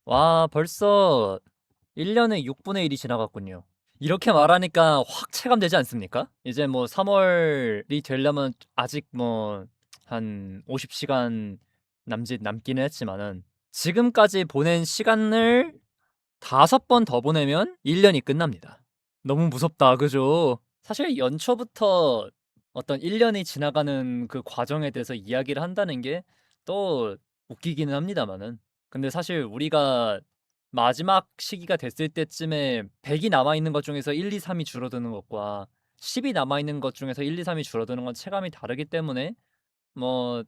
와, 벌써 1년의 6분의 1이 지나갔군요. 이렇게 말하니까 확 체감되지 않습니까? 이제 뭐 3월이 되려면 아직 뭐 한 50시간 남기는 했지만은 지금까지 보낸 시간을 5번 더 보내면 1년이 끝납니다. 너무 무섭다, 그죠? 사실 연초부터 어떤 1년이 지나가는 그 과정에 대해서 이야기를 한다는 게 또 웃기기는 합니다만은. 근데 사실 우리가 마지막 시기가 됐을 때쯤에 100이 남아있는 것 중에서 1, 2, 3이 줄어드는 것과 10이 남아있는 것 중에서 1, 2, 3이 줄어드는 건 체감이 다르기 때문에 뭐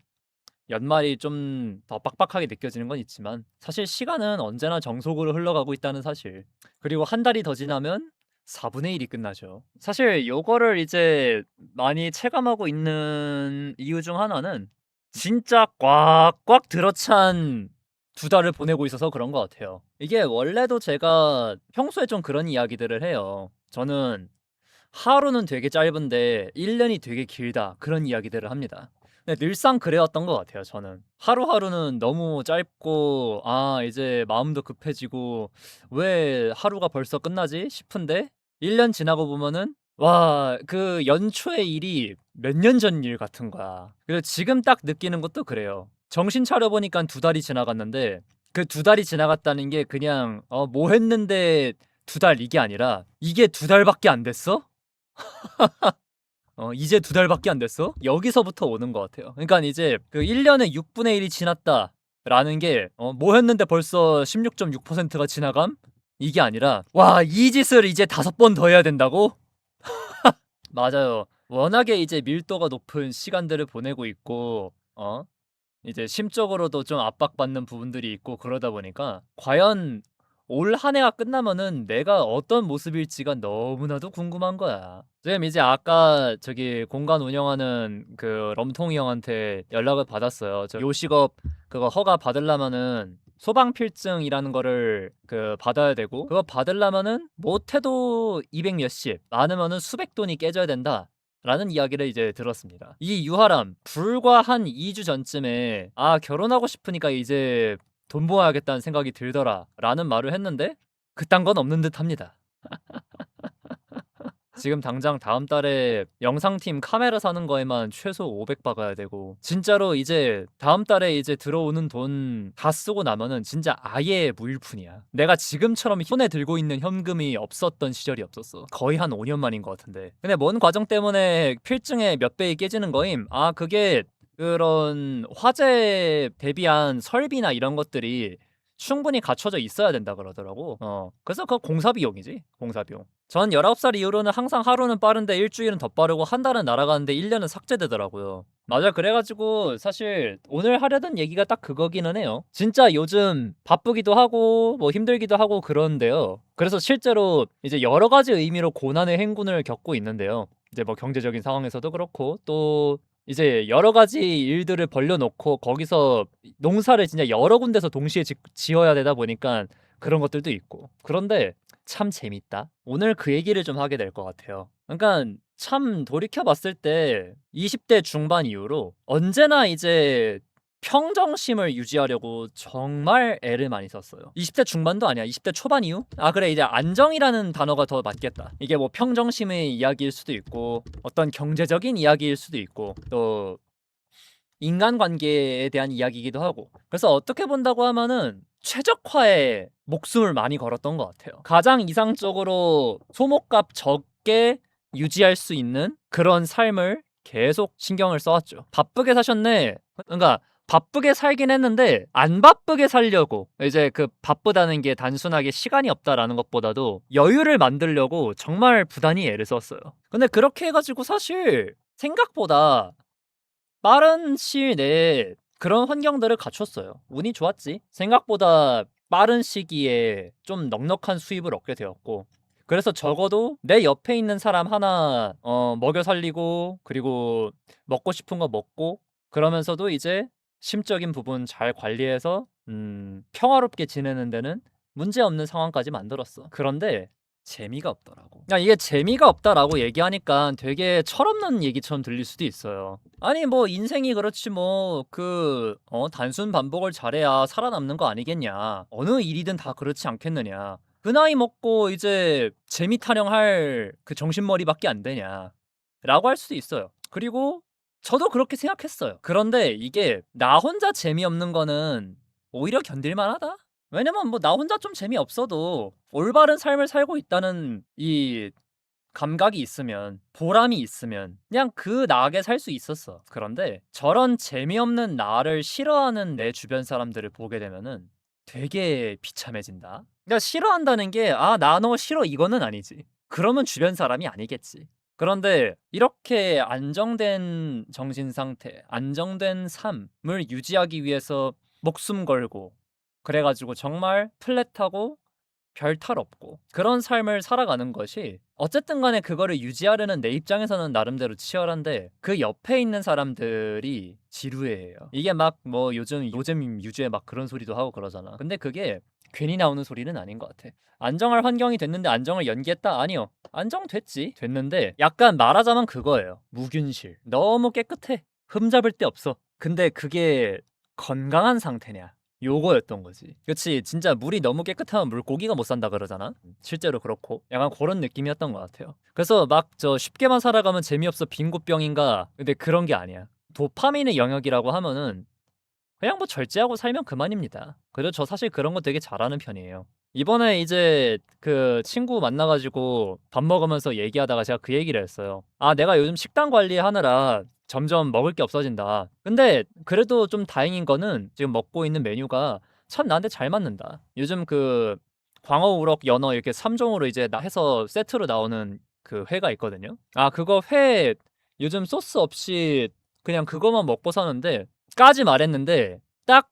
연말이 좀 더 빡빡하게 느껴지는 건 있지만 사실 시간은 언제나 정속으로 흘러가고 있다는 사실. 그리고 한 달이 더 지나면 4분의 1이 끝나죠. 사실 요거를 이제 많이 체감하고 있는 이유 중 하나는 진짜 꽉꽉 들어찬 2달을 보내고 있어서 그런 것 같아요. 이게 원래도 제가 평소에 좀 그런 이야기들을 해요. 저는 하루는 되게 짧은데 1년이 되게 길다, 그런 이야기들을 합니다. 근데 늘상 그래왔던 것 같아요, 저는. 하루하루는 너무 짧고 이제 마음도 급해지고 '왜 하루가 벌써 끝나지?' 싶은데 1년 지나고 보면은 와, 그 연초의 일이 몇 년 전 일 같은 거야. 그래서 지금 딱 느끼는 것도 그래요. 정신 차려 보니깐 2달이 지나갔는데 그 2달이 지나갔다는 게 그냥 뭐 했는데 2달 이게 아니라 '이게 2달밖에 안 됐어?' 이제 2달밖에 안 됐어? 여기서부터 오는 것 같아요. 그러니까 이제 그 1년에 6분의 1이 지났다라는 게 뭐 했는데 벌써 16.6%가 지나감? 이게 아니라 와, 이 짓을 이제 5번 더 해야 된다고? 맞아요. 워낙에 이제 밀도가 높은 시간들을 보내고 있고 이제 심적으로도 좀 압박받는 부분들이 있고 그러다 보니까 과연 올 한 해가 끝나면은 내가 어떤 모습일지가 너무나도 궁금한 거야. 지금 이제 아까 저기 공간 운영하는 그 럼통이 형한테 연락을 받았어요. 저 요식업 그거 허가 받으려면은 소방필증이라는 거를 그 받아야 되고, 그거 받으려면은 못해도 200 몇십, 많으면은 수백 돈이 깨져야 된다, 라는 이야기를 이제 들었습니다. 이 유하람 불과 한 2주 전쯤에 결혼하고 싶으니까 이제 돈 모아야겠다는 생각이 들더라, 라는 말을 했는데 그딴 건 없는 듯 합니다. 지금 당장 다음 달에 영상팀 카메라 사는 거에만 최소 500 박아야 되고, 진짜로 이제 다음 달에 이제 들어오는 돈 다 쓰고 나면은 진짜 아예 무일푼이야. 내가 지금처럼 손에 들고 있는 현금이 없었던 시절이 없었어. 거의 한 5년 만인 것 같은데. 근데 뭔 과정 때문에 필증의 몇 배이 깨지는 거임? 그게 그런 화재에 대비한 설비나 이런 것들이 충분히 갖춰져 있어야 된다 그러더라고. 그래서 그거 공사 비용이지, 공사 비용. 전 19살 이후로는 항상 하루는 빠른데 일주일은 더 빠르고 한 달은 날아가는데 1년은 삭제되더라고요. 맞아, 그래가지고 사실 오늘 하려던 얘기가 딱 그거기는 해요. 진짜 요즘 바쁘기도 하고 뭐 힘들기도 하고 그런데요. 그래서 실제로 이제 여러 가지 의미로 고난의 행군을 겪고 있는데요. 이제 뭐 경제적인 상황에서도 그렇고, 또 이제 여러 가지 일들을 벌려놓고 거기서 농사를 진짜 여러 군데서 동시에 지어야 되다 보니까 그런 것들도 있고. 그런데 참 재밌다. 오늘 그 얘기를 좀 하게 될 것 같아요. 그러니까 참 돌이켜봤을 때 20대 중반 이후로 언제나 이제 평정심을 유지하려고 정말 애를 많이 썼어요. 20대 중반도 아니야, 20대 초반 이후? 그래, 이제 안정이라는 단어가 더 맞겠다. 이게 뭐 평정심의 이야기일 수도 있고 어떤 경제적인 이야기일 수도 있고 또 인간관계에 대한 이야기이기도 하고. 그래서 어떻게 본다고 하면은 최적화에 목숨을 많이 걸었던 것 같아요. 가장 이상적으로 소모값 적게 유지할 수 있는 그런 삶을 계속 신경을 써왔죠. 바쁘게 사셨네. 그러니까 바쁘게 살긴 했는데 안 바쁘게 살려고, 이제 그 바쁘다는 게 단순하게 시간이 없다라는 것보다도 여유를 만들려고 정말 부단히 애를 썼어요. 근데 그렇게 해가지고 사실 생각보다 빠른 시일 내에 그런 환경들을 갖췄어요. 운이 좋았지. 생각보다 빠른 시기에 좀 넉넉한 수입을 얻게 되었고, 그래서 적어도 내 옆에 있는 사람 하나 먹여 살리고, 그리고 먹고 싶은 거 먹고, 그러면서도 이제 심적인 부분 잘 관리해서 평화롭게 지내는 데는 문제 없는 상황까지 만들었어. 그런데 재미가 없더라고. 야, 이게 재미가 없다라고 얘기하니까 되게 철없는 얘기처럼 들릴 수도 있어요. 아니 뭐 인생이 그렇지 뭐 단순 반복을 잘해야 살아남는 거 아니겠냐. 어느 일이든 다 그렇지 않겠느냐. 그 나이 먹고 이제 재미 타령할 그 정신머리밖에 안 되냐. 라고 할 수도 있어요. 그리고 저도 그렇게 생각했어요. 그런데 이게 나 혼자 재미없는 거는 오히려 견딜만하다? 왜냐면 뭐 나 혼자 좀 재미없어도 올바른 삶을 살고 있다는 이 감각이 있으면, 보람이 있으면 그냥 그 나게 살 수 있었어. 그런데 저런 재미없는 나를 싫어하는 내 주변 사람들을 보게 되면은 되게 비참해진다. 그러니까 싫어한다는 게 나 너 싫어 이거는 아니지. 그러면 주변 사람이 아니겠지. 그런데 이렇게 안정된 정신 상태, 안정된 삶을 유지하기 위해서 목숨 걸고 그래 가지고 정말 플랫하고 별 탈 없고 그런 삶을 살아가는 것이 어쨌든 간에 그거를 유지하려는 내 입장에서는 나름대로 치열한데 그 옆에 있는 사람들이 지루해해요. 이게 막 뭐 요즘 노잼 유주에 막 그런 소리도 하고 그러잖아. 근데 그게 괜히 나오는 소리는 아닌 것 같아. 안정할 환경이 됐는데 안정을 연기했다? 아니요. 안정됐지. 됐는데 약간 말하자면 그거예요. 무균실. 너무 깨끗해. 흠잡을 데 없어. 근데 그게 건강한 상태냐? 요거였던 거지. 그치. 진짜 물이 너무 깨끗하면 물고기가 못 산다 그러잖아. 실제로 그렇고 약간 그런 느낌이었던 것 같아요. 그래서 막 쉽게만 살아가면 재미없어 빈곤병인가. 근데 그런 게 아니야. 도파민의 영역이라고 하면은 그냥 뭐 절제하고 살면 그만입니다. 그래도 저 사실 그런 거 되게 잘하는 편이에요. 이번에 이제 그 친구 만나가지고 밥 먹으면서 얘기하다가 제가 그 얘기를 했어요. 내가 요즘 식단 관리하느라 점점 먹을 게 없어진다. 근데 그래도 좀 다행인 거는 지금 먹고 있는 메뉴가 참 나한테 잘 맞는다. 요즘 그 광어, 우럭, 연어 이렇게 3종으로 이제 해서 세트로 나오는 그 회가 있거든요. 그거 회 요즘 소스 없이 그냥 그거만 먹고 사는데 까지 말했는데 딱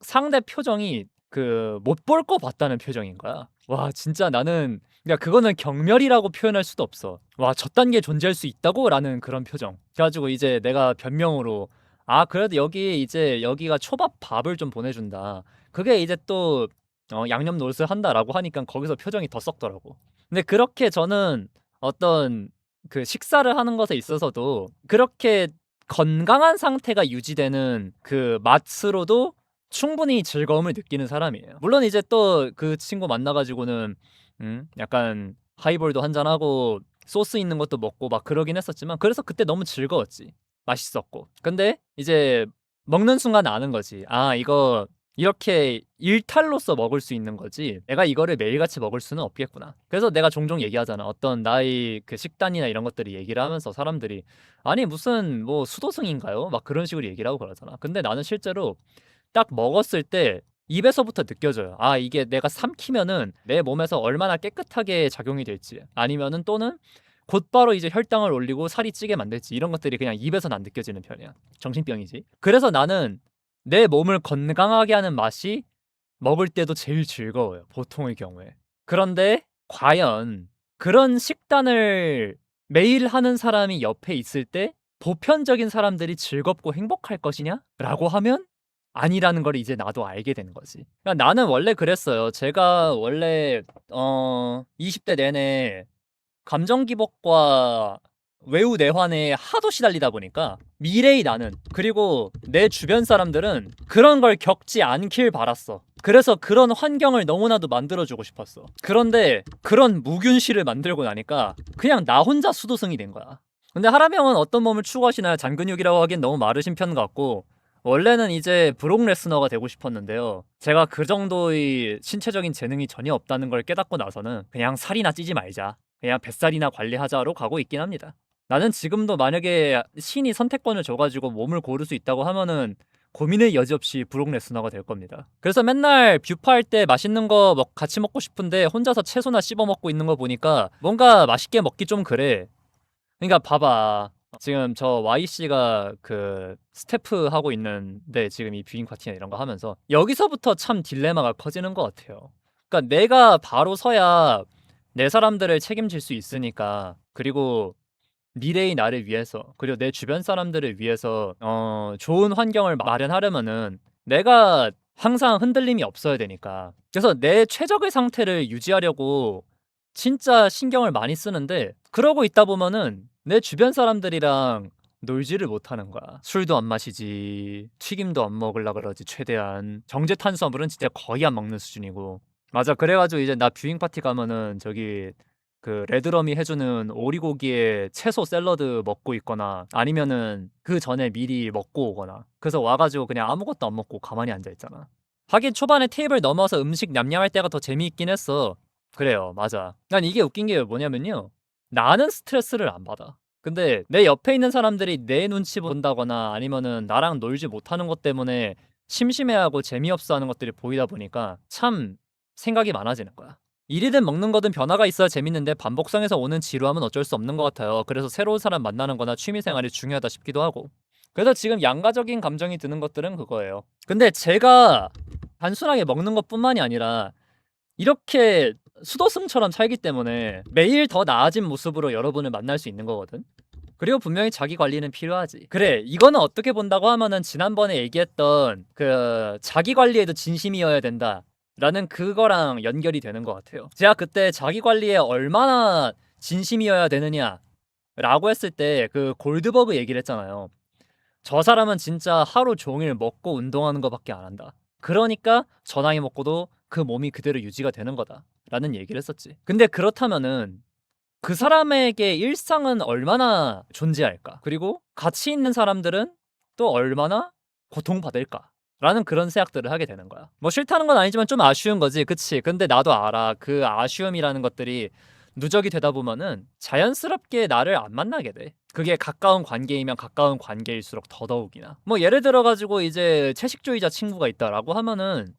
상대 표정이 그 못 볼 거 봤다는 표정인 거야. 와 진짜 나는 그러니까 그거는 경멸이라고 표현할 수도 없어. 와 저딴 게 존재할 수 있다고?라는 그런 표정. 그래가지고 이제 내가 변명으로 그래도 여기 이제 여기가 초밥 밥을 좀 보내준다. 그게 이제 또 양념 노릇을 한다라고 하니까 거기서 표정이 더 썩더라고. 근데 그렇게 저는 어떤 그 식사를 하는 것에 있어서도 그렇게 건강한 상태가 유지되는 그 맛으로도 충분히 즐거움을 느끼는 사람이에요. 물론 이제 또 그 친구 만나 가지고는 약간 하이볼도 한잔하고 소스 있는 것도 먹고 막 그러긴 했었지만 그래서 그때 너무 즐거웠지. 맛있었고. 근데 이제 먹는 순간 아는 거지. 이거 이렇게 일탈로서 먹을 수 있는 거지 내가 이거를 매일같이 먹을 수는 없겠구나. 그래서 내가 종종 얘기하잖아. 어떤 나의 그 식단이나 이런 것들이 얘기를 하면서 사람들이 아니 무슨 뭐 수도승인가요? 막 그런 식으로 얘기를 하고 그러잖아. 근데 나는 실제로 딱 먹었을 때 입에서부터 느껴져요. 이게 내가 삼키면은 내 몸에서 얼마나 깨끗하게 작용이 될지 아니면은 또는 곧바로 이제 혈당을 올리고 살이 찌게 만들지 이런 것들이 그냥 입에서는 안 느껴지는 편이야. 정신병이지. 그래서 나는 내 몸을 건강하게 하는 맛이 먹을 때도 제일 즐거워요. 보통의 경우에. 그런데 과연 그런 식단을 매일 하는 사람이 옆에 있을 때 보편적인 사람들이 즐겁고 행복할 것이냐? 라고 하면 아니라는 걸 이제 나도 알게 되는 거지. 그러니까 나는 원래 그랬어요. 제가 원래 20대 내내 감정 기복과 외우 내환에 하도 시달리다 보니까 미래의 나는 그리고 내 주변 사람들은 그런 걸 겪지 않길 바랐어. 그래서 그런 환경을 너무나도 만들어주고 싶었어. 그런데 그런 무균실을 만들고 나니까 그냥 나 혼자 수도승이 된 거야. 근데 하라명은 어떤 몸을 추구하시나요? 잔근육이라고 하기엔 너무 마르신 편 같고 원래는 이제 브록 레스너가 되고 싶었는데요. 제가 그 정도의 신체적인 재능이 전혀 없다는 걸 깨닫고 나서는 그냥 살이나 찌지 말자. 그냥 뱃살이나 관리하자로 가고 있긴 합니다. 나는 지금도 만약에 신이 선택권을 줘가지고 몸을 고를 수 있다고 하면은 고민의 여지 없이 브록 레스너가 될 겁니다. 그래서 맨날 뷰파 할 때 맛있는 거 같이 먹고 싶은데 혼자서 채소나 씹어 먹고 있는 거 보니까 뭔가 맛있게 먹기 좀 그래. 그러니까 봐봐. 지금 저 Y씨가 그 스태프 하고 있는데 지금 이 뷰잉 파티나 이런 거 하면서 여기서부터 참 딜레마가 커지는 것 같아요. 그러니까 내가 바로 서야 내 사람들을 책임질 수 있으니까 그리고 미래의 나를 위해서 그리고 내 주변 사람들을 위해서 좋은 환경을 마련하려면은 내가 항상 흔들림이 없어야 되니까 그래서 내 최적의 상태를 유지하려고 진짜 신경을 많이 쓰는데 그러고 있다 보면은 내 주변 사람들이랑 놀지를 못하는 거야. 술도 안 마시지, 튀김도 안 먹으려 그러지 최대한. 정제 탄수화물은 진짜 거의 안 먹는 수준이고. 맞아. 그래 가지고 이제 나 뷰잉 파티 가면은 저기 그 레드럼이 해 주는 오리고기에 채소 샐러드 먹고 있거나 아니면은 그전에 미리 먹고 오거나. 그래서 와 가지고 그냥 아무것도 안 먹고 가만히 앉아 있잖아. 하긴 초반에 테이블 넘어서 음식 냠냠할 때가 더 재미있긴 했어. 그래요. 맞아. 난 이게 웃긴 게 뭐냐면요. 나는 스트레스를 안 받아. 근데 내 옆에 있는 사람들이 내 눈치 본다거나 아니면은 나랑 놀지 못하는 것 때문에 심심해하고 재미없어 하는 것들이 보이다 보니까 참 생각이 많아지는 거야. 일이든 먹는 거든 변화가 있어야 재밌는데 반복성에서 오는 지루함은 어쩔 수 없는 것 같아요. 그래서 새로운 사람 만나는 거나 취미 생활이 중요하다 싶기도 하고. 그래서 지금 양가적인 감정이 드는 것들은 그거예요. 근데 제가 단순하게 먹는 것뿐만이 아니라 이렇게 수도승처럼 살기 때문에 매일 더 나아진 모습으로 여러분을 만날 수 있는 거거든. 그리고 분명히 자기 관리는 필요하지. 그래, 이거는 어떻게 본다고 하면은 지난번에 얘기했던 그 자기 관리에도 진심이어야 된다 라는 그거랑 연결이 되는 것 같아요. 제가 그때 자기 관리에 얼마나 진심이어야 되느냐 라고 했을 때 그 골드버그 얘기를 했잖아요. 저 사람은 진짜 하루 종일 먹고 운동하는 것밖에 안 한다. 그러니까 저 나이 먹고도 그 몸이 그대로 유지가 되는 거다 라는 얘기를 했었지. 근데 그렇다면은 그 사람에게 일상은 얼마나 존재할까? 그리고 같이 있는 사람들은 또 얼마나 고통받을까? 라는 그런 생각들을 하게 되는 거야. 뭐 싫다는 건 아니지만 좀 아쉬운 거지. 그치? 근데 나도 알아. 그 아쉬움이라는 것들이 누적이 되다 보면은 자연스럽게 나를 안 만나게 돼. 그게 가까운 관계이면 가까운 관계일수록 더더욱이나. 뭐 예를 들어 가지고 이제 채식주의자 친구가 있다라고 하면은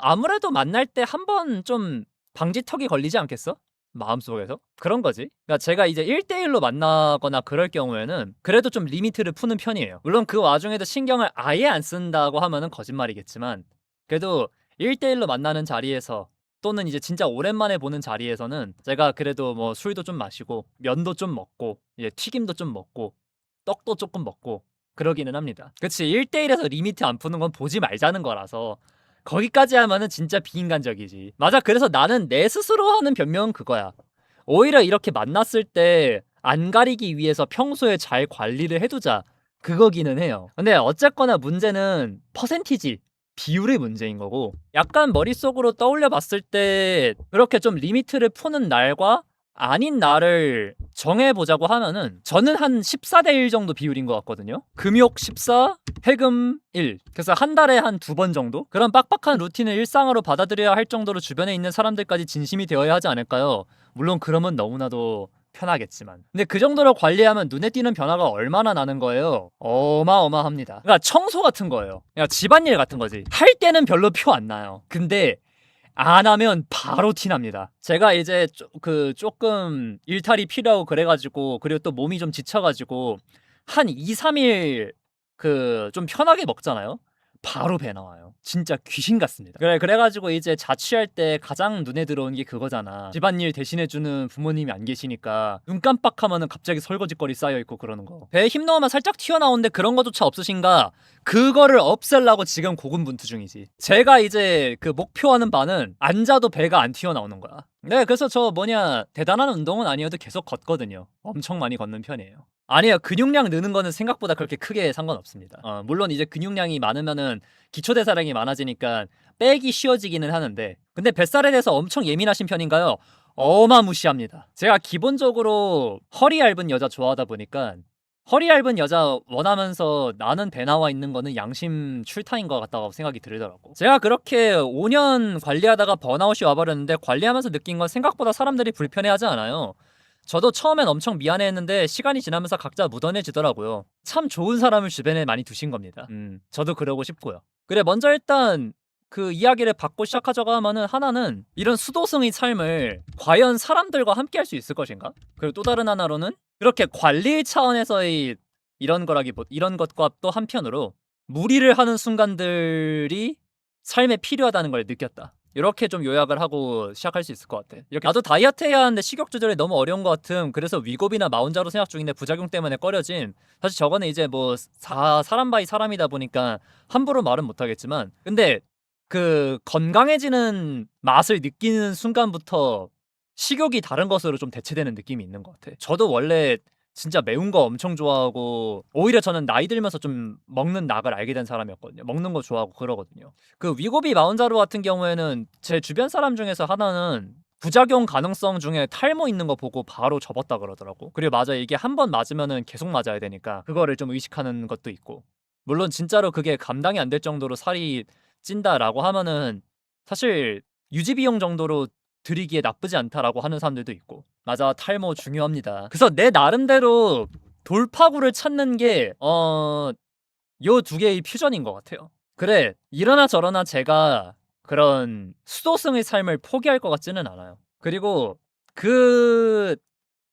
아무래도 만날 때 한 번 좀 방지턱이 걸리지 않겠어? 마음속에서? 그런 거지. 그러니까 제가 이제 1대1로 만나거나 그럴 경우에는 그래도 좀 리미트를 푸는 편이에요. 물론 그 와중에도 신경을 아예 안 쓴다고 하면은 거짓말이겠지만 그래도 1대1로 만나는 자리에서 또는 이제 진짜 오랜만에 보는 자리에서는 제가 그래도 뭐 술도 좀 마시고 면도 좀 먹고 이제 튀김도 좀 먹고 떡도 조금 먹고 그러기는 합니다. 그치, 1대1에서 리미트 안 푸는 건 보지 말자는 거라서 거기까지 하면은 진짜 비인간적이지. 맞아. 그래서 나는 내 스스로 하는 변명은 그거야. 오히려 이렇게 만났을 때 안 가리기 위해서 평소에 잘 관리를 해두자. 그거기는 해요. 근데 어쨌거나 문제는 퍼센티지, 비율의 문제인 거고 약간 머릿속으로 떠올려 봤을 때 그렇게 좀 리미트를 푸는 날과 아닌 날을 정해보자고 하면은 저는 한 14대1 정도 비율인 것 같거든요. 금욕 14, 해금 1. 그래서 한 달에 한 2번 정도? 그런 빡빡한 루틴을 일상으로 받아들여야 할 정도로 주변에 있는 사람들까지 진심이 되어야 하지 않을까요? 물론 그러면 너무나도 편하겠지만. 근데 그 정도로 관리하면 눈에 띄는 변화가 얼마나 나는 거예요? 어마어마합니다. 그러니까 청소 같은 거예요. 그냥 집안일 같은 거지. 할 때는 별로 표 안 나요. 근데 안 하면 바로 티납니다. 제가 이제 조금 일탈이 필요하고 그래가지고 그리고 또 몸이 좀 지쳐가지고 한 2, 3일 좀 편하게 먹잖아요. 바로 배 나와요. 진짜 귀신 같습니다. 그래가지고 이제 자취할 때 가장 눈에 들어온 게 그거잖아. 집안일 대신해주는 부모님이 안 계시니까 눈 깜빡하면은 갑자기 설거지거리 쌓여있고 그러는 거. 배에 힘 넣으면 살짝 튀어나오는데 그런 거조차 없으신가? 그거를 없애려고 지금 고군분투 중이지. 제가 이제 그 목표하는 바는 앉아도 배가 안 튀어나오는 거야. 네, 그래서 저 대단한 운동은 아니어도 계속 걷거든요. 엄청 많이 걷는 편이에요. 아니에요. 근육량 느는 거는 생각보다 그렇게 크게 상관없습니다. 물론 이제 근육량이 많으면은 기초대사량이 많아지니까 빼기 쉬워지기는 하는데 근데 뱃살에 대해서 엄청 예민하신 편인가요? 어마무시합니다. 제가 기본적으로 허리 얇은 여자 좋아하다 보니까 허리 얇은 여자 원하면서 나는 배 나와 있는 거는 양심 출타인 것 같다고 생각이 들더라고. 제가 그렇게 5년 관리하다가 번아웃이 와버렸는데 관리하면서 느낀 건 생각보다 사람들이 불편해하지 않아요. 저도 처음엔 엄청 미안해했는데 시간이 지나면서 각자 묻어내지더라고요. 참 좋은 사람을 주변에 많이 두신 겁니다. 저도 그러고 싶고요. 그래, 먼저 일단 그 이야기를 받고 시작하자고 하면은 하나는 이런 수도승의 삶을 과연 사람들과 함께 할 수 있을 것인가? 그리고 또 다른 하나로는 그렇게 관리 차원에서의 이런 것과 또 한편으로 무리를 하는 순간들이 삶에 필요하다는 걸 느꼈다. 이렇게 좀 요약을 하고 시작할 수 있을 것 같아. 이렇게 나도 다이어트 해야 하는데 식욕 조절이 너무 어려운 것 같음. 그래서 위고비나 마운자로 생각 중인데 부작용 때문에 꺼려진. 사실 저거는 이제 뭐 사람 바이 사람이다 보니까 함부로 말은 못하겠지만 근데 그 건강해지는 맛을 느끼는 순간부터 식욕이 다른 것으로 좀 대체되는 느낌이 있는 것 같아. 저도 원래 진짜 매운 거 엄청 좋아하고 오히려 저는 나이 들면서 좀 먹는 낙을 알게 된 사람이었거든요. 먹는 거 좋아하고 그러거든요. 그 위고비 마운자로 같은 경우에는 제 주변 사람 중에서 하나는 부작용 가능성 중에 탈모 있는 거 보고 바로 접었다 그러더라고. 그리고 맞아, 이게 한 번 맞으면은 계속 맞아야 되니까 그거를 좀 의식하는 것도 있고. 물론 진짜로 그게 감당이 안 될 정도로 살이 찐다라고 하면은 사실 유지 비용 정도로 들이기에 나쁘지 않다라고 하는 사람들도 있고. 맞아, 탈모 중요합니다. 그래서 내 나름대로 돌파구를 찾는 게 요 두 개의 퓨전인 것 같아요. 그래, 이러나 저러나 제가 그런 수도승의 삶을 포기할 것 같지는 않아요. 그리고 그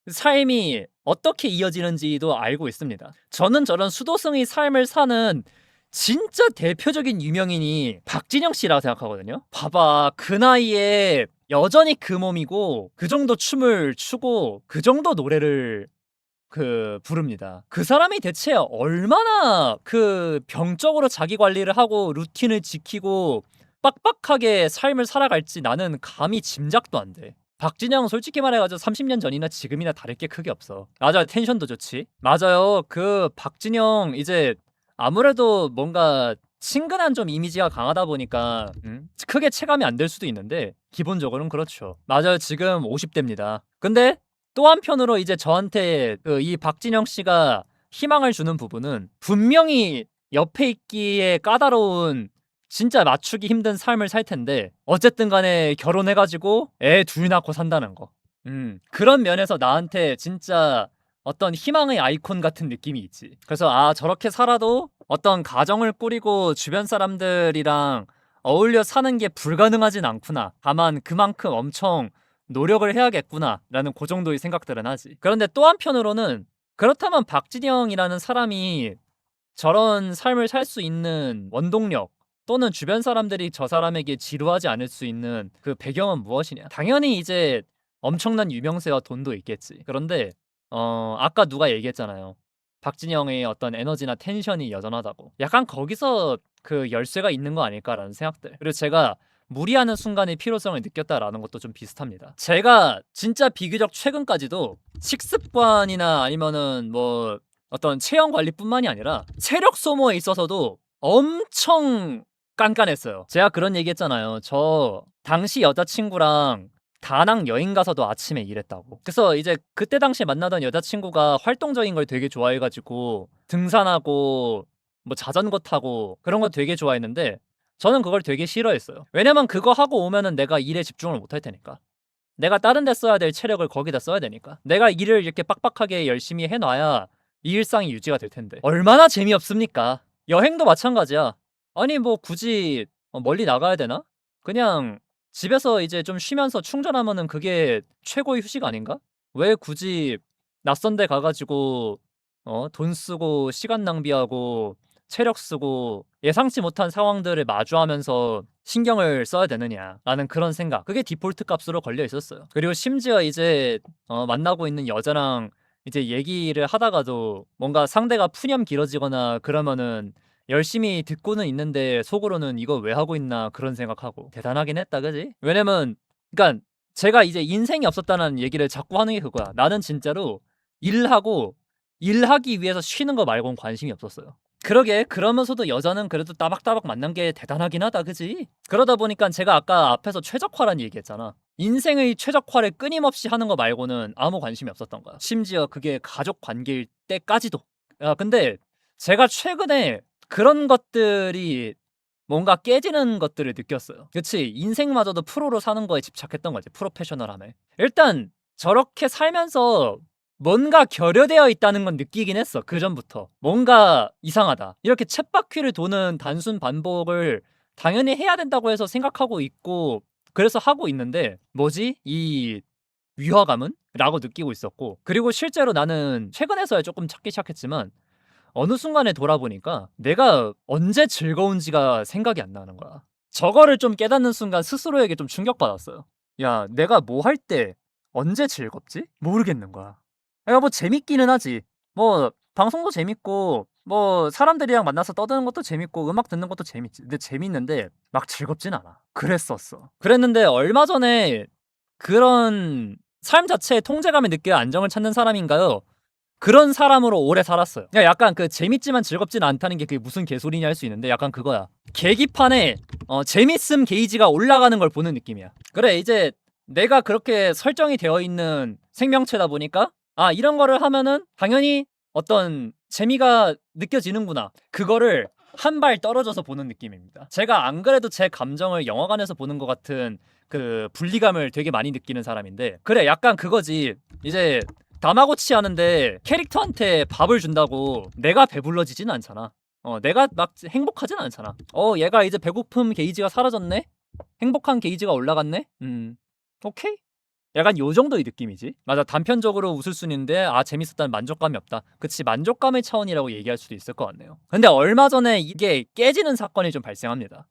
삶이 어떻게 이어지는지도 알고 있습니다. 저는 저런 수도승의 삶을 사는 진짜 대표적인 유명인이 박진영 씨라고 생각하거든요. 봐봐, 그 나이에 여전히 그 몸이고 그 정도 춤을 추고 그 정도 노래를 부릅니다. 그 사람이 대체 얼마나 그 병적으로 자기 관리를 하고 루틴을 지키고 빡빡하게 삶을 살아갈지 나는 감히 짐작도 안 돼. 박진영 솔직히 말해가지고 30년 전이나 지금이나 다를 게 크게 없어. 맞아, 텐션도 좋지. 맞아요. 그 박진영 이제 아무래도 뭔가 친근한 좀 이미지가 강하다 보니까 크게 체감이 안 될 수도 있는데 기본적으로는 그렇죠. 맞아요. 지금 50대입니다. 근데 또 한편으로 이제 저한테 이 박진영 씨가 희망을 주는 부분은 분명히 옆에 있기에 까다로운 진짜 맞추기 힘든 삶을 살 텐데 어쨌든 간에 결혼해가지고 애 둘 낳고 산다는 거. 그런 면에서 나한테 진짜 어떤 희망의 아이콘 같은 느낌이 있지. 그래서 아, 저렇게 살아도 어떤 가정을 꾸리고 주변 사람들이랑 어울려 사는 게 불가능하진 않구나. 다만 그만큼 엄청 노력을 해야겠구나 라는 그 정도의 생각들은 하지. 그런데 또 한편으로는 그렇다면 박진영이라는 사람이 저런 삶을 살 수 있는 원동력 또는 주변 사람들이 저 사람에게 지루하지 않을 수 있는 그 배경은 무엇이냐? 당연히 이제 엄청난 유명세와 돈도 있겠지. 그런데 아까 누가 얘기했잖아요. 박진영의 어떤 에너지나 텐션이 여전하다고. 약간 거기서 그 열쇠가 있는 거 아닐까라는 생각들. 그리고 제가 무리하는 순간의 필요성을 느꼈다라는 것도 좀 비슷합니다. 제가 진짜 비교적 최근까지도 식습관이나 아니면은 뭐 어떤 체형 관리뿐만이 아니라 체력 소모에 있어서도 엄청 깐깐했어요. 제가 그런 얘기 했잖아요. 저 당시 여자친구랑 다낭 여행 가서도 아침에 일했다고. 그래서 이제 그때 당시에 만나던 여자친구가 활동적인 걸 되게 좋아해가지고 등산하고 뭐 자전거 타고 그런 거 되게 좋아했는데 저는 그걸 되게 싫어했어요. 왜냐면 그거 하고 오면은 내가 일에 집중을 못 할 테니까. 내가 다른 데 써야 될 체력을 거기다 써야 되니까. 내가 일을 이렇게 빡빡하게 열심히 해놔야 이 일상이 유지가 될 텐데. 얼마나 재미없습니까? 여행도 마찬가지야. 아니 뭐 굳이 멀리 나가야 되나? 그냥 집에서 이제 좀 쉬면서 충전하면은 그게 최고의 휴식 아닌가? 왜 굳이 낯선 데 가가지고 돈 쓰고 시간 낭비하고 체력 쓰고 예상치 못한 상황들을 마주하면서 신경을 써야 되느냐라는 그런 생각. 그게 디폴트 값으로 걸려 있었어요. 그리고 심지어 이제 만나고 있는 여자랑 이제 얘기를 하다가도 뭔가 상대가 푸념 길어지거나 그러면은 열심히 듣고는 있는데 속으로는 이거 왜 하고 있나 그런 생각하고. 대단하긴 했다, 그지? 왜냐면 그러니까 제가 이제 인생이 없었다는 얘기를 자꾸 하는 게 그거야. 나는 진짜로 일하기 위해서 쉬는 거 말고는 관심이 없었어요. 그러게, 그러면서도 여자는 그래도 따박따박 만난 게 대단하긴 하다, 그지? 그러다 보니까 제가 아까 앞에서 최적화란 얘기했잖아. 인생의 최적화를 끊임없이 하는 거 말고는 아무 관심이 없었던 거야. 심지어 그게 가족 관계일 때까지도. 야, 근데 제가 최근에 그런 것들이 뭔가 깨지는 것들을 느꼈어요. 그치, 인생마저도 프로로 사는 거에 집착했던 거지. 프로페셔널함에. 일단 저렇게 살면서 뭔가 결여되어 있다는 건 느끼긴 했어. 그전부터 뭔가 이상하다, 이렇게 쳇바퀴를 도는 단순 반복을 당연히 해야 된다고 해서 생각하고 있고 그래서 하고 있는데 뭐지? 이 위화감은? 라고 느끼고 있었고, 그리고 실제로 나는 최근에서야 조금 찾기 시작했지만 어느 순간에 돌아보니까 내가 언제 즐거운지가 생각이 안 나는 거야. 저거를 좀 깨닫는 순간 스스로에게 좀 충격받았어요. 야, 내가 뭐 할 때 언제 즐겁지? 모르겠는 거야. 내가 뭐 재밌기는 하지. 뭐 방송도 재밌고 뭐 사람들이랑 만나서 떠드는 것도 재밌고 음악 듣는 것도 재밌지. 근데 재밌는데 막 즐겁진 않아. 그랬었어. 그랬는데 얼마 전에 그런 삶 자체에 통제감을 느껴야 안정을 찾는 사람인가요? 그런 사람으로 오래 살았어요. 야, 약간 그 재밌지만 즐겁진 않다는 게 그게 무슨 개소리냐 할 수 있는데 약간 그거야. 계기판에 재밌음 게이지가 올라가는 걸 보는 느낌이야. 그래, 이제 내가 그렇게 설정이 되어 있는 생명체다 보니까 아, 이런 거를 하면은 당연히 어떤 재미가 느껴지는구나. 그거를 한 발 떨어져서 보는 느낌입니다. 제가 안 그래도 제 감정을 영화관에서 보는 것 같은 그 분리감을 되게 많이 느끼는 사람인데, 그래, 약간 그거지. 이제 다마고치 하는데 캐릭터한테 밥을 준다고 내가 배불러지진 않잖아. 내가 막 행복하진 않잖아. 얘가 이제 배고픔 게이지가 사라졌네? 행복한 게이지가 올라갔네? 오케이? 약간 요 정도의 느낌이지. 맞아, 단편적으로 웃을 수는 있는데 아, 재밌었다는 만족감이 없다. 그치, 만족감의 차원이라고 얘기할 수도 있을 것 같네요. 근데 얼마 전에 이게 깨지는 사건이 좀 발생합니다.